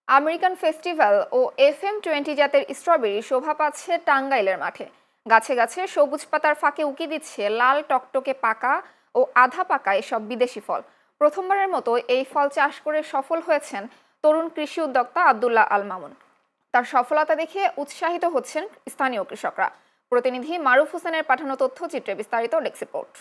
American festival ও FM-20 জাতের strawberry শোভা পাচ্ছে টাঙ্গাইলের মাঠে। গাছে গাছে সবুজ পাতার ফাঁকে উকি দিচ্ছে লাল টকটকে পাকা ও আধা পাকা এসব বিদেশি ফল। প্রথমবারের মতো এই ফল চাষ করে সফল হয়েছেন তরুণ কৃষি উদ্যোক্তা আব্দুল্লাহ আল মামুন। তার সফলতা দেখে উৎসাহিত হচ্ছেন স্থানীয় কৃষকরা। প্রতিনিধি মারুফ হোসেনের পাঠানো তথ্যচিত্রে বিস্তারিত ডেস্ক রিপোর্ট।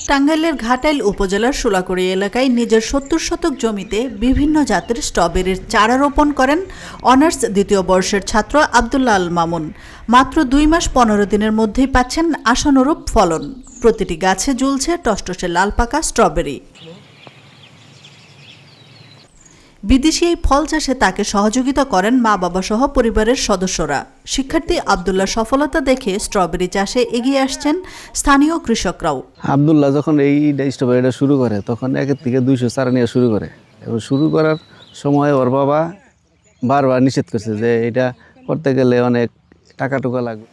টাঙ্গাইলের ঘাটাইল উপজেলার সোলাকুড়ি এলাকায় নিজের ৭০ শতক জমিতে বিভিন্ন জাতের স্ট্রবেরির চারা রোপণ করেন অনার্স দ্বিতীয় বর্ষের ছাত্র আব্দুল্লাহ আল মামুন। মাত্র ২ মাস ১৫ দিনের মধ্যেই পাচ্ছেন আশানুরূপ ফলন। প্রতিটি গাছে ঝুলছে টসটসে লাল পাকা স্ট্রবেরি। বিদেশি এই ফল চাষে তাকে সহযোগিতা করেন মা বাবা সহ পরিবারের সদস্যরা। শিক্ষার্থী আব্দুল্লাহ সফলতা দেখে স্ট্রবেরি চাষে এগিয়ে আসছেন স্থানীয় কৃষকরাও। আব্দুল্লাহ যখন এই স্ট্রবেরিটা শুরু করে তখন ১ থেকে ২০০ চারা নিয়ে শুরু করে, এবং শুরু করার সময় ওর বাবা বারবার নিষেধ করছে যে এটা করতে গেলে অনেক টাকা টুকা লাগবে।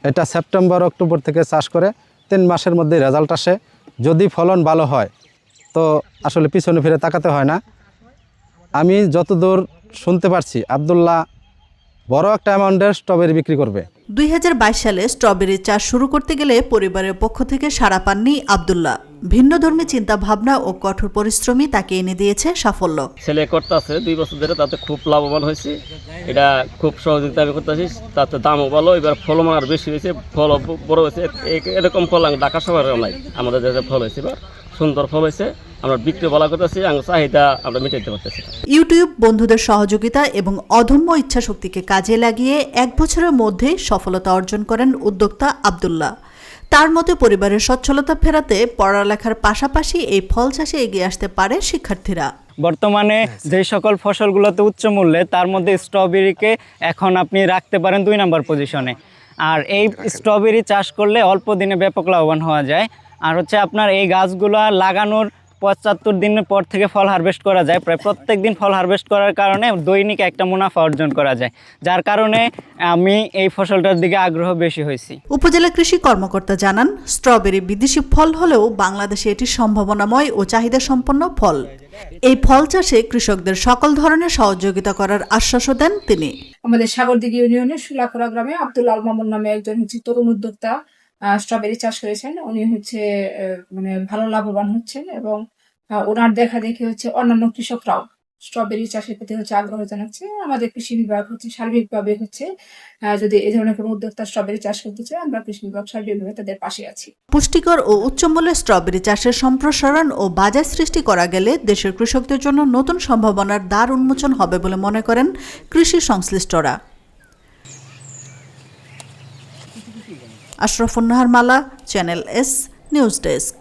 এটা সেপ্টেম্বর অক্টোবর থেকে চাষ করে ৩ মাসের মধ্যে রেজাল্ট আসে। যদি ফলন ভালো হয় তো আসলে পিছনে ফিরে তাকাতে হয় না। আমি যতদূর শুনতে পারছি আব্দুল্লাহ বড় একটা অ্যামাউন্টের স্ট্রবেরি বিক্রি করবে। ২০২২ সালে স্ট্রবেরি চাষ শুরু করতে গেলে পরিবারের পক্ষ থেকে সাড়া পাননি আব্দুল্লাহ। ভিন্নধর্মী চিন্তা ভাবনা ও কঠোর পরিশ্রমী তাকে এনে দিয়েছে সাফল্য। ছেলে করতেছে 2 বছর ধরে, তাতে খুব লাভবান হয়েছে। এটা খুব সহযোগিতা আমি করতেছি, তাতে দামও ভালো, এবার ফলও আর বেশি হয়েছে, ফল বড় হয়েছে। এরকম ফল ঢাকা শহরে নাই, আমাদের যে ফল হয়েছে এবার সুন্দর ফল হয়েছে। আমরা বিক্রি বলা করতেছি, চাহিদা আমরা মেটাইতে পারতেছি। ইউটিউব বন্ধুদের সহযোগিতা এবং অদম্য ইচ্ছাশক্তিকে কাজে লাগিয়ে 1 বছরের মধ্যে সফলতা অর্জন করেন উদ্যোক্তা আব্দুল্লাহ। তার মতে পরিবারের সচ্ছলতা ফেরাতে পড়ালেখার পাশাপাশি এই ফল চাষে এগিয়ে আসতে পারে শিক্ষার্থীরা। বর্তমানে যে সকল ফসলগুলোতে উচ্চ মূল্যে, তার মধ্যে স্ট্রবেরিকে এখন আপনি রাখতে পারেন 2 নম্বর পজিশনে। আর এই স্ট্রবেরি চাষ করলে অল্প দিনে ব্যাপক লাভবান হওয়া যায়। আর হচ্ছে আপনার এই গাছগুলো লাগানোর ৭৫ দিনের পর থেকে ফল হারভেস্ট করা যায়। প্রায় প্রত্যেক দিন ফল হারভেস্ট করার কারণে দৈনিক একটা মুনাফা অর্জন করা যায়, যার কারণে আমি এই ফসলটার দিকে আগ্রহ বেশি হয়েছি। উপজেলা কৃষি কর্মকর্তা জানান, স্ট্রবেরি বিদেশি ফল হলেও বাংলাদেশে এটি সম্ভাবনাময় ও চাহিদা সম্পন্ন ফল। এই ফল চাষে কৃষকদের সকল ধরনের সহযোগিতা করার আশ্বাসও দেন তিনি। আমাদের সাগরদিঘি ইউনিয়নের সোলাকুড়া গ্রামে আব্দুল্লাহ আল মামুন নামে একজন তরুণ উদ্যোক্তা স্ট্রবেরি চাষ করেছেন। উনি মানে ভালো লাভবান হচ্ছেন, এবং ওনার দেখা দেখি অন্যান্য কৃষকরাও স্ট্রবেরি চাষের প্রতি আগ্রহ জানাচ্ছে। আমাদের কৃষি বিভাগ সার্বিকভাবে যদি এই ধরনের কোনো উদ্যোক্তা স্ট্রবেরি চাষ করতে চায়, আমরা কৃষি বিভাগ সার্বিকভাবে তাদের পাশে আছি। পুষ্টিকর ও উচ্চমূল্যের স্ট্রবেরি চাষের সম্প্রসারণ ও বাজার সৃষ্টি করা গেলে দেশের কৃষকদের জন্য নতুন সম্ভাবনার দ্বার উন্মোচন হবে বলে মনে করেন কৃষি সংশ্লিষ্টরা। আশরাফুন নাহার মালা, চ্যানেল এস, নিউজ ডেস্ক।